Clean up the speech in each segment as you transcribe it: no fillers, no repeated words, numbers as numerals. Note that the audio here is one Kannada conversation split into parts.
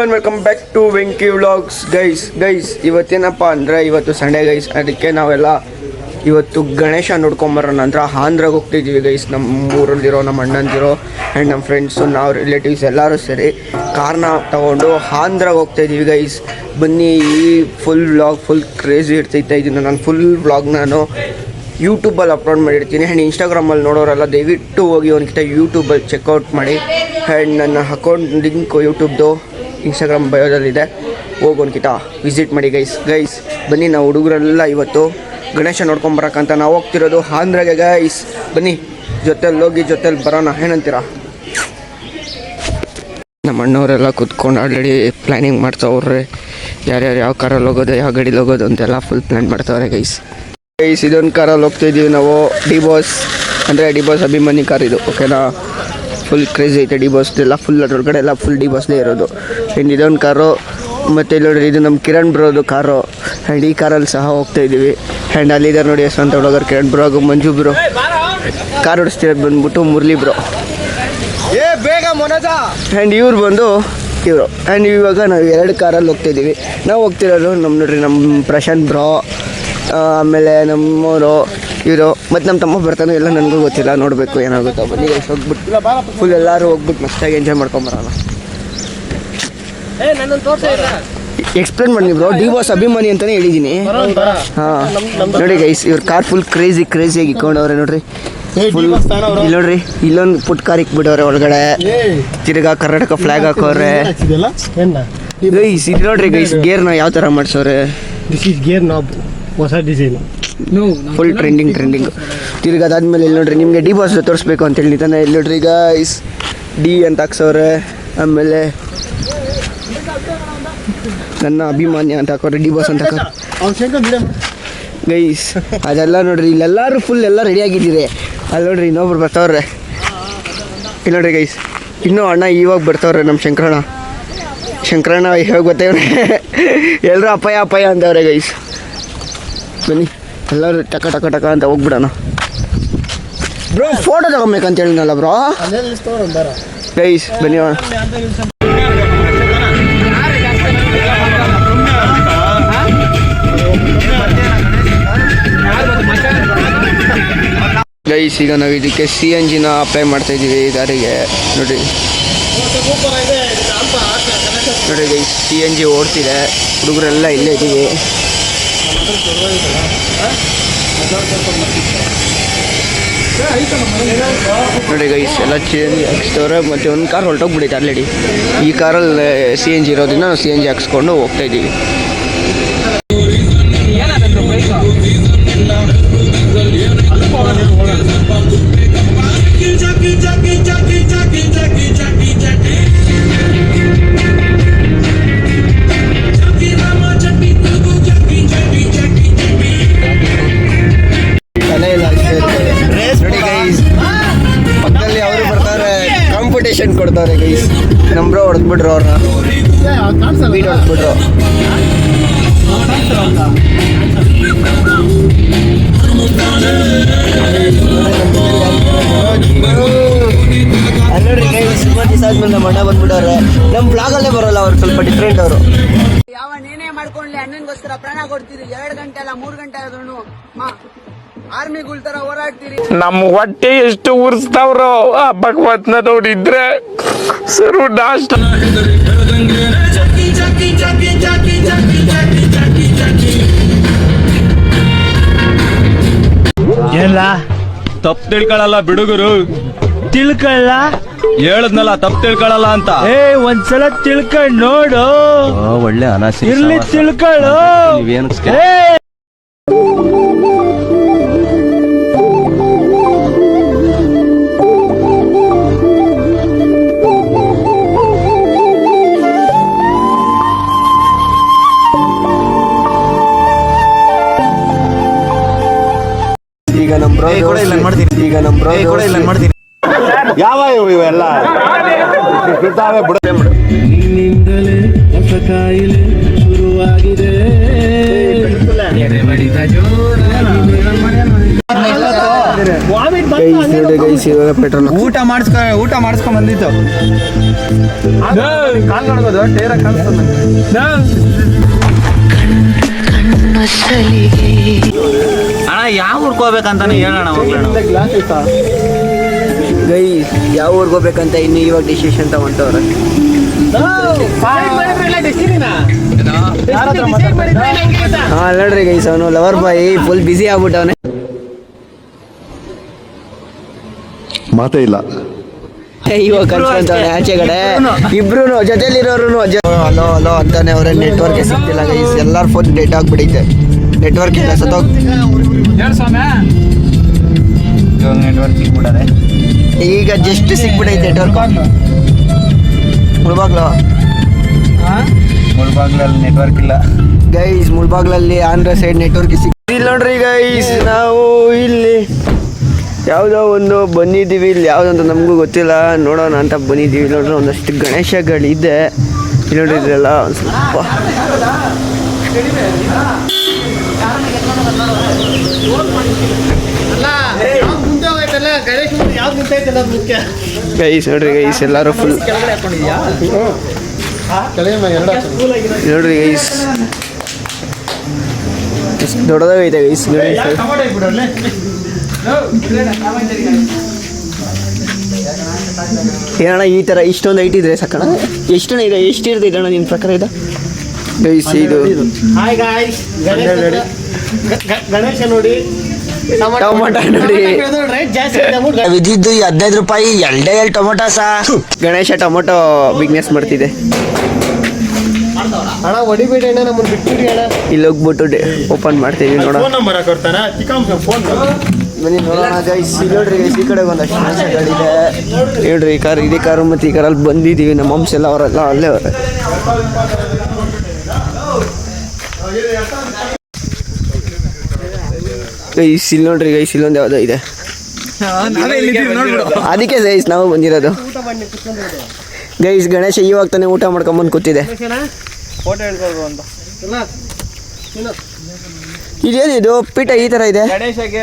Everyone welcome back to Venki vlogs guys ಇವತ್ತೇನಪ್ಪ ಅಂದರೆ ಇವತ್ತು ಸಂಡೇ ಗೈಸ್. ಅದಕ್ಕೆ ನಾವೆಲ್ಲ ಇವತ್ತು ಗಣೇಶ ನೋಡ್ಕೊಂಬರೋಣ ಅಂತ ಆಂಧ್ರಾಗೆ ಹೋಗ್ತಿದ್ದೀವಿ ಗೈಸ್. ನಮ್ಮ ಊರಲ್ಲಿರೋ ನಮ್ಮ ಅಣ್ಣಂದಿರೋ ಆ್ಯಂಡ್ ನಮ್ಮ ಫ್ರೆಂಡ್ಸು ನಾವು ರಿಲೇಟಿವ್ಸ್ ಎಲ್ಲರೂ ಸೇರಿ ಕಾರ್ನ ತೊಗೊಂಡು ಆಂಧ್ರಾಗೆ ಹೋಗ್ತಾಯಿದ್ದೀವಿ ಗೈಸ್. ಬನ್ನಿ, ಈ ಫುಲ್ ವ್ಲಾಗ್ ಫುಲ್ ಕ್ರೇಜಿ ಇಡ್ತಾ ಇದ್ದೀನಿ. ನಾನು ಫುಲ್ ವ್ಲಾಗ್ ನಾನು ಯೂಟ್ಯೂಬಲ್ಲಿ ಅಪ್ಲೋಡ್ ಮಾಡಿರ್ತೀನಿ. ಆ್ಯಂಡ್ ಇನ್ಸ್ಟಾಗ್ರಾಮಲ್ಲಿ ನೋಡೋರೆಲ್ಲ ದಯವಿಟ್ಟು ಹೋಗಿ ಒಂದ್ಕಿಂತ ಯೂಟ್ಯೂಬಲ್ಲಿ ಚೆಕ್ಔಟ್ ಮಾಡಿ. ಆ್ಯಂಡ್ ನನ್ನ ಅಕೌಂಟ್ ಲಿಂಕ್ ಯೂಟ್ಯೂಬ್ದು ಇನ್ಸ್ಟಾಗ್ರಾಮ್ ಬಯೋದಲ್ಲಿದೆ, ಹೋಗಿ ಒಂದ್ಕಿಂತ ವಿಸಿಟ್ ಮಾಡಿ ಗೈಸ್. ಬನ್ನಿ, ನಾವು ಹುಡುಗರೆಲ್ಲ ಇವತ್ತು ಗಣೇಶ ನೋಡ್ಕೊಂಬರಕ್ಕಂತ ನಾವು ಹೋಗ್ತಿರೋದು ಆಂಧ್ರಾಗೆ ಗೈಸ್. ಬನ್ನಿ, ಜೊತೆಲಿ ಹೋಗಿ ಜೊತೆಲಿ ಬರೋಣ, ಏನಂತೀರಾ? ನಮ್ಮ ಅಣ್ಣವರೆಲ್ಲ ಕೂತ್ಕೊಂಡು ಆಲ್ರೆಡಿ ಪ್ಲ್ಯಾನಿಂಗ್ ಮಾಡ್ತಾವ್ರೆ. ಯಾರ್ಯಾರು ಯಾವ ಕಾರಲ್ಲಿ ಹೋಗೋದು, ಯಾವ ಗಾಡೀಲಿ ಹೋಗೋದು ಅಂತೆಲ್ಲ ಫುಲ್ ಪ್ಲ್ಯಾನ್ ಮಾಡ್ತಾವ್ರೆ ಗೈಸ್. ಇದೊಂದು ಕಾರಲ್ಲಿ ಹೋಗ್ತಾಯಿದ್ದೀವಿ ನಾವು, ಡಿ ಬಾಸ್ ಅಭಿಮಾನಿ ಕಾರ್ ಇದು, ಓಕೆನಾ? ಫುಲ್ ಕ್ರೇಜಿ ಐತೆ ಡಿ ಬಾಸ್ದೆಲ್ಲ, ಫುಲ್ ಅದ್ರೊಳಗಡೆ ಎಲ್ಲ ಫುಲ್ ಡಿ ಬಾಸ್ದೇ ಇರೋದು. ಆ್ಯಂಡ್ ಇದೊಂದು ಕಾರು, ಮತ್ತು ಇಲ್ಲಿ ನೋಡಿರಿ ಇದು ನಮ್ಮ ಕಿರಣ್ ಬ್ರೋದು ಕಾರು. ಆ್ಯಂಡ್ ಈ ಕಾರಲ್ಲಿ ಸಹ ಹೋಗ್ತಾಯಿದ್ದೀವಿ. ಆ್ಯಂಡ್ ಅಲ್ಲಿದ್ದಾರೆ ನೋಡಿ ಅಂತ ಹುಡುಗರು, ಕಿರಣ್ ಬ್ರೋಗು, ಮಂಜು ಬ್ರೋ. ಕಾರ್ ಓಡಿಸ್ತಿರೋದು ಬಂದ್ಬಿಟ್ಟು ಮುರಳಿ ಬ್ರೋ. ಬೇಗ ಮೊನಜ. ಆ್ಯಂಡ್ ಇವ್ರು ಬಂದು ಇವರು. ಆ್ಯಂಡ್ ಇವಾಗ ನಾವು 2 ಕಾರಲ್ಲಿ ಹೋಗ್ತಾಯಿದ್ದೀವಿ. ನಾವು ಹೋಗ್ತಿರೋದು ನೋಡ್ರಿ ನಮ್ಮ ಪ್ರಶಾಂತ್ ಬ್ರೋ, ಆಮೇಲೆ ನಮ್ಮವರು ಇವರು, ಮತ್ತು ನಮ್ಮ ತಮ್ಮ ಬರ್ತಾನೆ, ಎಲ್ಲ ನನಗೂ ಗೊತ್ತಿಲ್ಲ, ನೋಡಬೇಕು ಏನಾಗುತ್ತೋ. ಬನ್ನಿ ಹೋಗ್ಬಿಟ್ಟು ಫುಲ್ ಎಲ್ಲರೂ ಹೋಗ್ಬಿಟ್ಟು ಮಸ್ತಾಗಿ ಎಂಜಾಯ್ ಮಾಡ್ಕೊಂಬರೋಣ. ಎಕ್ಸ್ಪ್ಲೇನ್ ಮಾಡಿ ಬ್ರೋ, ಡಿ ಬಾಸ್ ಅಭಿಮಾನಿ ಅಂತಲೇ ಹೇಳಿದ್ದೀನಿ. ಹಾಂ ನೋಡಿ ಗೈಸ್, ಇವ್ರ ಕಾರ್ ಫುಲ್ ಕ್ರೇಜಿಯಾಗಿ ಇಟ್ಕೊಂಡವ್ರೆ ನೋಡ್ರಿ. ಫುಲ್ ಇಲ್ಲಿ ನೋಡ್ರಿ, ಇಲ್ಲೊಂದು ಪುಟ್ ಕಾರ್ ಇಕ್ಬಿಟ್ಟವ್ರೆ ಒಳಗಡೆ, ತಿರ್ಗಾ ಕರ್ನಾಟಕ ಫ್ಲಾಗ್ ಹಾಕೋರೆ ಗೈಸ್. ಇದು ನೋಡ್ರಿ ಗೈಸ್, ಗೇರ್ನ ಯಾವ ಥರ ಮಾಡ್ಸೋರೆ. ದಿಸ್ ಈಸ್ ಗೇರ್ ನಾಬ್, ಹೊಸ ಡಿಸೈನ್, ಫುಲ್ ಟ್ರೆಂಡಿಂಗ್. ತಿರ್ಗಿ ಅದಾದ್ಮೇಲೆ ಇಲ್ಲಿ ನೋಡ್ರಿ, ನಿಮಗೆ ಡಿ ಬಾಸ್ ತೋರಿಸ್ಬೇಕು ಅಂತ ಹೇಳಿ ತಾನೆ. ಇಲ್ಲಿ ನೋಡ್ರಿ ಗೈಸ್, ಡಿ ಅಂತ ಹಾಕ್ಸವ್ರೆ. ಆಮೇಲೆ ನನ್ನ ಅಭಿಮಾನ್ಯ ಅಂತ ಹಾಕೋರೆ, ಡಿ ಬಾಸ್ ಅಂತ ಹಾಕೋರೆ ಗೈಸ್. ಅದೆಲ್ಲ ನೋಡ್ರಿ, ಇಲ್ಲೆಲ್ಲರೂ ಫುಲ್ ಎಲ್ಲ ರೆಡಿಯಾಗಿದ್ದೀರಿ. ಅಲ್ಲಿ ನೋಡ್ರಿ ಇನ್ನೊಬ್ರು ಬರ್ತಾವ್ರೆ. ಇಲ್ಲಿ ನೋಡ್ರಿ ಗೈಸ್, ಇನ್ನೂ ಅಣ್ಣ ಇವಾಗ ಬರ್ತಾವ್ರೆ ನಮ್ಮ ಶಂಕರಣ್ಣ ಇವಾಗ ಗೊತ್ತೇವ್ರೆ. ಎಲ್ಲರೂ ಅಪ್ಪಯ್ಯ ಅಂತವ್ರೆ ಗೈಸ್. ಬನ್ನಿ ಎಲ್ಲರೂ ಟಕ ಅಂತ ಹೋಗ್ಬಿಡೋಣ. ಬ್ರೋ ಫೋಟೋ ತಗೊಬೇಕಂತ ಹೇಳಿದ್ನಲ್ಲ ಬ್ರೋ ಗೈಸ್. ಬನ್ನಿ ಗೈಸ್, ಈಗ ನಾವು ಇದಕ್ಕೆ CNGನ ಅಪ್ಲೈ ಮಾಡ್ತಾಯಿದ್ದೀವಿ ಗಾಡಿಗೆ. ನೋಡಿ ಗೈಸ್, CNG ಓಡ್ತಿದೆ, ಹುಡುಗರೆಲ್ಲ ಇಲ್ಲೇ ಇದ್ದೀವಿ. ನೋಡಿ ಗೈಸ್, ಎಲ್ಲ CNG ಹಾಕ್ಸ್ತವ್ರೆ. ಮತ್ತು ಒಂದು ಕಾರ್ ಹೊರಟೋಗ್ಬಿಡೈತೆ ಆಲ್ರೆಡಿ. ಈ ಕಾರಲ್ಲಿ CNG ಇರೋದ್ರಿಂದ ನಾವು CNG ಹಾಕ್ಸ್ಕೊಂಡು ಹೋಗ್ತಾಯಿದ್ದೀವಿ. ಪಕ್ಕದಲ್ಲಿ ಅವರು ಬರ್ತಾರೆ, ಕಾಂಪಿಟೇಷನ್ ಕೊಡ್ತಾರೆ ಗೈಸ್. ನಂಬ್ರೋ ಹೊಡೆದ್ಬಿಟ್ರು ಅವ್ರನ್ನ, ಬೀಟ್ ಹೊಡೆದ್ಬಿಟ್ರು. ಅಲ್ಲೋಡ್ರಿ ಗೈಸ್, ಸುಮಾರು ದಿವಸ ಆದ್ಮೇಲೆ ನಮ್ಮ ಅಣ್ಣ ಬಂದ್ಬಿಟ್ಟವ್ರೆ. ನಮ್ಮ ಬ್ಲಾಗಲ್ಲೇ ಬರೋಲ್ಲ ಅವ್ರು, ಸ್ವಲ್ಪ ಡಿಫ್ರೆಂಟ್ ಅವರು. ಯಾವ ನೇನೇ ಮಾಡ್ಕೊಂಡ್ಲಿ ಅಣ್ಣನ್ಗೋಸ್ಕರ ಪ್ರಾಣ ಕೊಡ್ತೀರಿ. 2 ಗಂಟೆ ಅಲ್ಲ 3 ಗಂಟೆ ಆದ್ರೂ ಆರ್ಮಿಗಳ ತರ ಹೋರಾಡ್ತೀರಿ. ನಮ್ಮ ಹೊಟ್ಟೆ ಎಷ್ಟು ಉರ್ಸ್ತಾವ್ರೋ ಆ ಭಗವತ್ನ ನೋಡಿದ್ರೆ ಸರು ನಾಷ್ಟ. ಎಲ್ಲ ತಪ್ಪು ತಿಳ್ಕೊಳ್ಳಲ್ಲ ಬಿಡುಗರು, ತಿಳ್ಕೊಳ್ಳ ಹೇಳದ್ನಲ್ಲ, ತಪ್ಪು ತಿಳ್ಕೊಳ್ಳಲ್ಲ ಅಂತ. ಒಂದ್ಸಲ ತಿಳ್ಕೊಂಡ್ ನೋಡು, ಒಳ್ಳೆ ಅನಾಸಿ ಇರ್ಲಿ, ತಿಳ್ಕೊಳ್ಳು. ಈಗ ನಮ್ಮ ಬ್ರೋ ಮಾಡ್ತೀನಿ. ಯಾವ ಇವೆಲ್ಲ ನಿನ್ನಿಂದಲೇ ಹೊಸ ಕಾಯಿಲೆ ಶುರುವಾಗಿದೆ. ಗೈಸ್ ಇವಾಗ ಪೆಟ್ರೋಲ್ ಊಟ ಮಾಡಿಸ್ಕೊಂಡ್ ಬಂದಿತ್ತು. ಕಾಲ್ ನೋಡ್ಬೋದು ಟೈರ ಕಾಣಿಸ್ತದೆ. ಅಣ್ಣ ಯಾವ ಊರ್ಗೆ ಹೋಗ್ಬೇಕಂತಾನೆ ಹೇಳೋಣ ಹೋಗೋಣ. ಗೈಸ್ ಯಾವ ಊರಿಗೆ ಹೋಗ್ಬೇಕಂತ ಇನ್ನು ಇವಾಗ ಡಿಸಿಷನ್ ತಗೊಂಡವ್ರೆ. ಹಾ ನೋಡ್ರಿ ಗೈಸ್ ಅವನು ಲವರ್ ಬಾಯ್ ಫುಲ್ ಬಿಸಿ ಆಗ್ಬಿಟ್ಟವನೆ. ಮಾತೇ ಇಲ್ಲ. ಇವಾಗ ಕನ್ಸ್ಕೊಂತವ್ನೆ ಆಚೆ ಕಡೆ ಇಬ್ರು ಜೊತೆಲಿರೋರು ಹಲೋ ಹಲೋ ಅಂತಾನೆ ಅವ್ರೆ. ನೆಟ್ವರ್ಕ್ ಸಿಗ್ತಿಲ್ಲ ಗೈಸ್, ಎಲ್ಲಾರ ಫೋನ್ ಡೇಟ್ ಆಗ್ಬಿಡೈತೆ. ನೆಟ್ವರ್ಕ್ ಇಲ್ಲ ಸತ್ತೋಗ್ ನೆಟ್ವರ್ಕ್ ಸಿಗ್ಬಿಡದೆ. ಈಗ ಜಸ್ಟ್ ಸಿಗ್ಬಿಡೈತೆ ನೆಟ್ವರ್ಕ್. ಮುಳ್ಬಾಗ್ಲು ಮುಳ್ಬಾಗ್ಲಲ್ಲಿ ನೆಟ್ವರ್ಕ್ ಇಲ್ಲ ಗೈಸ್. ಮುಳ್ಬಾಗ್ಲಲ್ಲಿ ಆಂಧ್ರ ಸೈಡ್ ನೆಟ್ವರ್ಕ್ ಸಿಗ್ತಿಲ್ಲ ನೋಡ್ರಿ ಗೈಸ್. ನಾವು ಇಲ್ಲಿ ಯಾವುದೋ ಒಂದು ಬಂದಿದ್ದೀವಿ, ಇಲ್ಲಿ ಯಾವುದಂತ ನಮಗೂ ಗೊತ್ತಿಲ್ಲ, ನೋಡೋಣ ಅಂತ ಬಂದಿದ್ದೀವಿ. ನೋಡ್ರಿ ಒಂದಷ್ಟು ಗಣೇಶಗಳಿದೆ ಇಲ್ಲಿ ನೋಡ್ರಿ. ಇದೆಲ್ಲ ಒಂದು ಸ್ವಲ್ಪ ಗೈಸ್ ನೋಡ್ರಿ ಗೈಸ್ ಎಲ್ಲರೂ ಫುಲ್ ನೋಡ್ರಿ ಗೈಸ್ ಎಷ್ಟು ದೊಡ್ಡದಾಗೈತೆ ಗೈಸ್. ಏನಣ್ಣ ಈ ಥರ ಇಷ್ಟೊಂದು ಐಟ್ ಇದ್ರೆ ಸಾಕಣ? ಎಷ್ಟಣ್ಣ ಇದೆ, ಎಷ್ಟು ಇರ್ತೈತೆ ಅಣ್ಣ ನಿನ್ನ ಪ್ರಕಾರ ಇದು ಗೈಸ್? ಇದು ಗಣೇಶ ನೋಡಿ, ಟೊಮೊಟೊ ನೋಡಿ ಇದಿದ್ದು 15 ರೂಪಾಯಿ ಎರಡೇ ಟೊಮೊಟೊ ಸಾ. ಗಣೇಶ ಟೊಮೊಟೊ ಬಿಸ್ನೆಸ್ ಮಾಡ್ತಿದೆ. ಅಣ್ಣ ಹೊಡಿಬೇಡಿ ಅಣ್ಣ, ನಮ್ಮನ್ನು ಬಿಟ್ಬಿಡಿ ಅಣ್ಣ. ಇಲ್ಲಿ ಹೋಗ್ಬಿಟ್ಟು ಓಪನ್ ಮಾಡ್ತೀವಿ ನೋಡೋಣ. ಫೋನ್ ನಂಬರ್ ಕೊಡ್ತಾರ ಫೋನ್ ಬನ್ನಿ ನೋಡೋಣ ಗೈಸ್. ನೋಡ್ರಿ ಗೈಸ್ ಈ ಕಡೆ ಒಂದಷ್ಟು ಗಣೇಶಗಳಿದೆ ಹೇಳ್ರಿ. ಈ ಕಾರ್ ಇದೇ ಕಾರು ಮತ್ತು ಈ ಕಾರಲ್ಲಿ ಬಂದಿದ್ದೀವಿ. ನಮ್ಮ ಅಂಶ ಎಲ್ಲ ಅವರೆಲ್ಲ ಅಲ್ಲೇ ಅವರೇ. ಗೈಸ್ ಇಲ್ಲಿ ನೋಡ್ರಿ ಗೈಸ್ ಇಲ್ಲೊಂದು ಯಾವುದೋ ಇದೆ, ಅದಕ್ಕೆ ಗೈಸ್ ನಾವು ಬಂದಿರೋದು. ಗೈಸ್ ಗಣೇಶ ಇವಾಗ ತಾನೇ ಊಟ ಮಾಡ್ಕೊಂಬಂದು ಕೂತಿದೆ. ಇದೇನಿದು ಪೀಠ ಈ ಥರ ಇದೆ? ಗಣೇಶಗೆ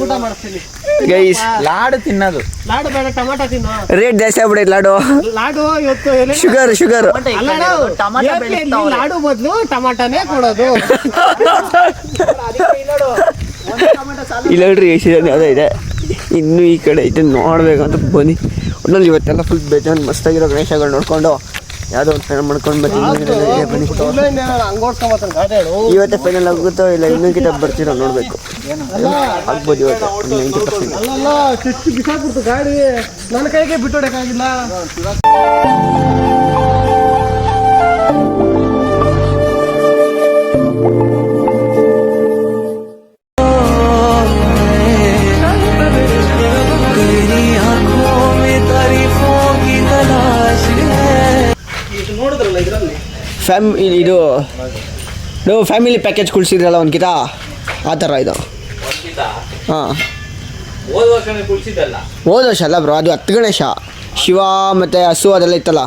ಊಟ ಮಾಡಿಸ್ತೀನಿ ಗೈಸ್. ಲಾಡು ತಿನ್ನೋದು. ಲಾಡು ಬೇಡ, ಟೊಮಾಟೊ ತಿನ್ನು. ರೇಟ್ ಜಾಸ್ತಿ ಆಗ್ಬಿಡೈತೆ ಲಾಡು. ಲಾಡು ಇವತ್ತು ಶುಗರ್ ಲಾಡು ಬದಲು ಟಮಾಟನೇ ಕೊಡೋದು. ಇಲ್ಲ ನೋಡ್ರಿ ಯಾವುದೋ ಇದೆ. ಇನ್ನೂ ಈ ಕಡೆ ಐತೆ ನೋಡ್ಬೇಕಂತ ಬನ್ನಿ. ಒಟ್ಟಲ್ಲಿ ಇವತ್ತೆಲ್ಲ ಫುಲ್ ಬೇಜಾನ್ ಮಸ್ತಾಗಿರೋ ಗಣೇಶಗಳು ನೋಡ್ಕೊಂಡು ಯಾವುದೋ ಒಂದು ಫೈನಲ್ ಮಾಡ್ಕೊಂಡು ಬನ್ನಿ. ಇವತ್ತೇ ಫೈನಲ್ ಆಗುತ್ತೋ ಇಲ್ಲ ಇನ್ನೊಂದು ಬರ್ತೀರೋ ನೋಡಬೇಕು. ಆಗ್ಬೋದು ಇವತ್ತು 90%. ಅಲ್ಲ ಚೆಚ್ಚು ಬಿಸಾಕ್ಬಿಡ್ತು ಗಾಡಿ, ನನ್ನ ಕೈಗೆ ಬಿಟ್ಟೋಡಕ್ಕಾಗಿಲ್ಲ. ಇದು ನೀವು ಫ್ಯಾಮಿಲಿ ಪ್ಯಾಕೇಜ್ ಕುಳಿಸಿದ್ರಲ್ಲ ಒಂದ್ಕಿತ ಆ ಥರ ಇದು. ಹಾಂ ಹೋದ ವರ್ಷ ಅಲ್ಲ ಬ್ರೋ, ಅದು 10 ಗಣೇಶ ಶಿವ ಮತ್ತು ಹಸು ಅದೆಲ್ಲ ಇತ್ತಲ್ಲ.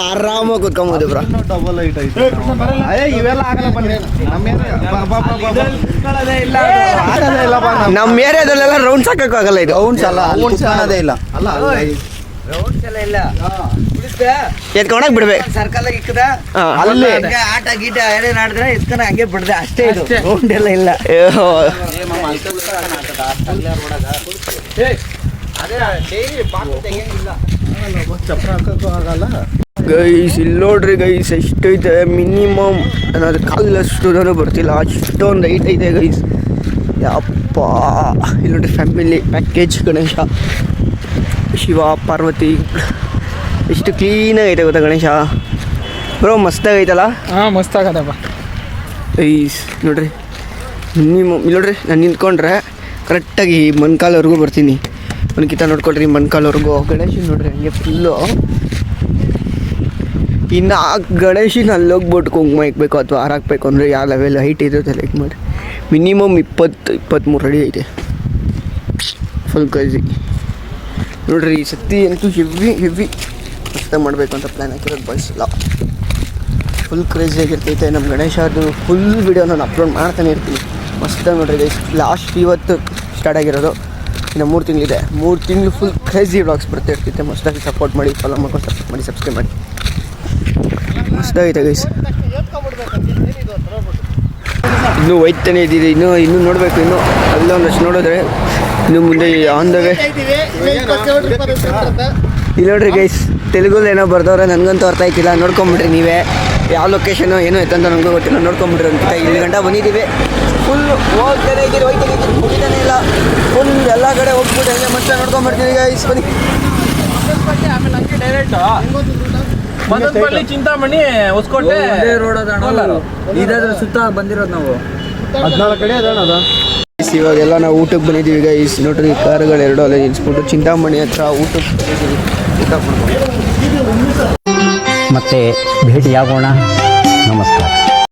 ಆರಾಮಾಗಿ ಕೂತ್ಕೊಂಬೋದು ಬ್ರೋ. ಇವೆಲ್ಲ ಆಗಲ್ಲ ಬನ್ನಿ. ನಮ್ಮ ಏರಿಯಾದಲ್ಲೆಲ್ಲ ರೌಂಡ್ಸ್ ಹಾಕಕ್ಕಾಗಲ್ಲ. ಇದು ರೌಂಡ್ಸ್ ಅಲ್ಲ, ಅನ್ನೋದೇ ಇಲ್ಲ. ಎತ್ಕೊಂಡಾಗ ಬಿಡ್ಬೇಕು. ಸರ್ಕಲ್ ಇಕ್ಕದ ಅಲ್ಲಿ ಆಟ ಗೀಟ ಏನೇನು ಆಡಿದ್ರೆ ಎತ್ಕೊಂಡ ಹಂಗೆ ಬಿಡ್ದೆ ಅಷ್ಟೇ. ಇದು ರೌಂಡ್ ಎಲ್ಲ ಇಲ್ಲ. ಗೈಸ್ ಇಲ್ಲಿ ನೋಡ್ರಿ ಗೈಸ್ ಎಷ್ಟೈತೆ. ಮಿನಿಮಮ್ ಅನ್ನೋದು ಕಾಲಷ್ಟು ಬರ್ತಿಲ್ಲ, ಅಷ್ಟೊಂದು ಐಟ್ ಐತೆ ಗೈಸ್. ಯಪ್ಪ ಇಲ್ಲಿ ನೋಡ್ರಿ ಫ್ಯಾಮಿಲಿ ಪ್ಯಾಕೇಜ್ ಗಣೇಶ ಶಿವ ಪಾರ್ವತಿ ಎಷ್ಟು ಕ್ಲೀನಾಗಿ ಐತೆ ಗೊತ್ತಾ ಗಣೇಶ ಬ್ರೋ. ಮಸ್ತಾಗೈತಲ್ಲ? ಹಾಂ ಮಸ್ತಾಗದಪ್ಪ ಗೈಸ್ ನೋಡ್ರಿ. ಮಿನಿಮಮ್ ಇಲ್ಲಿ ನೋಡ್ರಿ ನಾನು ನಿಂತ್ಕೊಂಡ್ರೆ ಕರೆಕ್ಟಾಗಿ ಮೊಣಕಾಲವರೆಗೂ ಬರ್ತೀನಿ. ಒಂದ್ಕಿತ ನೋಡ್ಕೊಳ್ರಿ ಮೊಣಕಾಲವರೆಗೂ. ಗಣೇಶನ್ ನೋಡ್ರಿ ಹಂಗೆ ಫುಲ್ಲು. ಇನ್ನು ಆ ಗಣೇಶನ ಅಲ್ಲೋಗ್ಬಿಟ್ಟು ಕುಂಕುಮ ಇಕ್ಬೇಕು ಅಥವಾ ಹಾರ ಹಾಕ್ಬೇಕು ಅಂದರೆ ಯಾವ ಲೆವೆಲ್ ಹೈಟ್ ಇರುತ್ತೆ ಲೈಕ್ ಮಾಡಿ. ಮಿನಿಮಮ್ 20-23 ಅಡಿ ಐತೆ. Full crazy. ನೋಡ್ರಿ ಈ ಸತಿ ಅಂತೂ ಹೆವಿ ಮಸ್ತಾಗಿ ಮಾಡಬೇಕು ಅಂತ ಪ್ಲ್ಯಾನ್ ಹಾಕಿರೋದು ಬಾಯ್ಸ್ ಎಲ್ಲ. ಫುಲ್ ಕ್ರೇಜಿಯಾಗಿರ್ತೈತೆ ನಮ್ಮ ಗಣೇಶ. ಅದು ಫುಲ್ ವೀಡಿಯೋ ನಾನು ಅಪ್ಲೋಡ್ ಮಾಡ್ತಾನೆ ಇರ್ತೀನಿ. ಮಸ್ತಾಗಿ ನೋಡ್ರಿ ಗೈಸ್. ಲಾಸ್ಟ್ ಇವತ್ತು ಸ್ಟಾರ್ಟ್ ಆಗಿರೋದು, ಇನ್ನು 3 ತಿಂಗಳಿದೆ. 3 ತಿಂಗಳು ಫುಲ್ ಕ್ರೇಜಿ ವ್ಲಾಗ್ಸ್ ಬರ್ತಾ ಇರ್ತಿತ್ತೆ. ಮಸ್ತಾಗಿ ಸಪೋರ್ಟ್ ಮಾಡಿ, ಫಾಲೋ ಮಾಡ್ಕೊಂಡು ಸಪೋರ್ಟ್ ಮಾಡಿ, ಸಬ್ಸ್ಕ್ರೈಬ್ ಮಾಡಿ. ಮಸ್ತಾಗೈತೆ ಗೈಸ್. ಇನ್ನೂ ಒಯ್ತಾನೆ ಇದ್ದೀರಿ, ಇನ್ನೂ ನೋಡಬೇಕು. ಇನ್ನೂ ಅಲ್ಲೊಂದಷ್ಟು ನೋಡಿದ್ರೆ ಇನ್ನು ಮುಂದೆ ಆನ್ ದ ವೇ. ಇಲ್ಲಿ ನೋಡ್ರಿ ಗೈಸ್, ತೆಲುಗಲ್ಲಿ ಏನೋ ಬರ್ದವ್ರೆ, ನನಗಂತೂ ಅರ್ಥ ಆಯ್ತಿಲ್ಲ. ನೋಡ್ಕೊಂಬಿಡ್ರಿ ನೀವೇ, ಯಾವ ಲೊಕೇಶನು ಏನೋ ಐತಂತ ನನಗೂ ಗೊತ್ತಿಲ್ಲ. ನೋಡ್ಕೊಂಬಿಡ್ರಿ ಅಂತ. ಇಲ್ಲಿ ಗಂಟ ಬಂದಿದ್ದೀವಿ. ಫುಲ್ ಹೋಗ್ತಾನೆ ಇದ್ದೀರಿ, ಹೋಗ್ತಾನೆ ಇದ್ದೀರಿ, ಮುಗಿತಾನೆ ಇಲ್ಲ. ಫುಲ್ ಎಲ್ಲ ಕಡೆ ಹೋಗ್ಬಿಟ್ಟು ಹಂಗೆ ಮತ್ತೆ ನೋಡ್ಕೊಂಬಿಡ್ತೀನಿ ಗೈಸ್. ಬನ್ನಿ. ಆಮೇಲೆ ಹಂಗೆ ಡೈರೆಕ್ಟ್ ಮದನಪಳ್ಳಿ, ಚಿಂತಾಮಣಿ, ಹೊಸಕೋಟೆ ರೋಡ್ ಇದಾದ್ರೆ ಸುತ್ತ ಬಂದಿರೋದು ನಾವು. 14 ಕಡೆ ಅದಾಣ ಅದು. ಇವಾಗೆಲ್ಲ ನಾವು ಊಟಕ್ಕೆ ಬಂದಿದ್ದೀವಿ ಗೈಸ್. ನೋಡ್ರಿ ಕಾರುಗಳು 2 ಅಲ್ಲೇ ನಿಲ್ಸ್ಬಿಟ್ಟು ಚಿಂತಾಮಣಿ ಹತ್ರ ಊಟಕ್ಕೆ ಬಂದಿದ್ದೀವಿ. ಊಟ ಮಾಡ್ಕೊಂಡು ಮತ್ತೆ ಭೇಟಿಯಾಗೋಣ. ನಮಸ್ಕಾರ.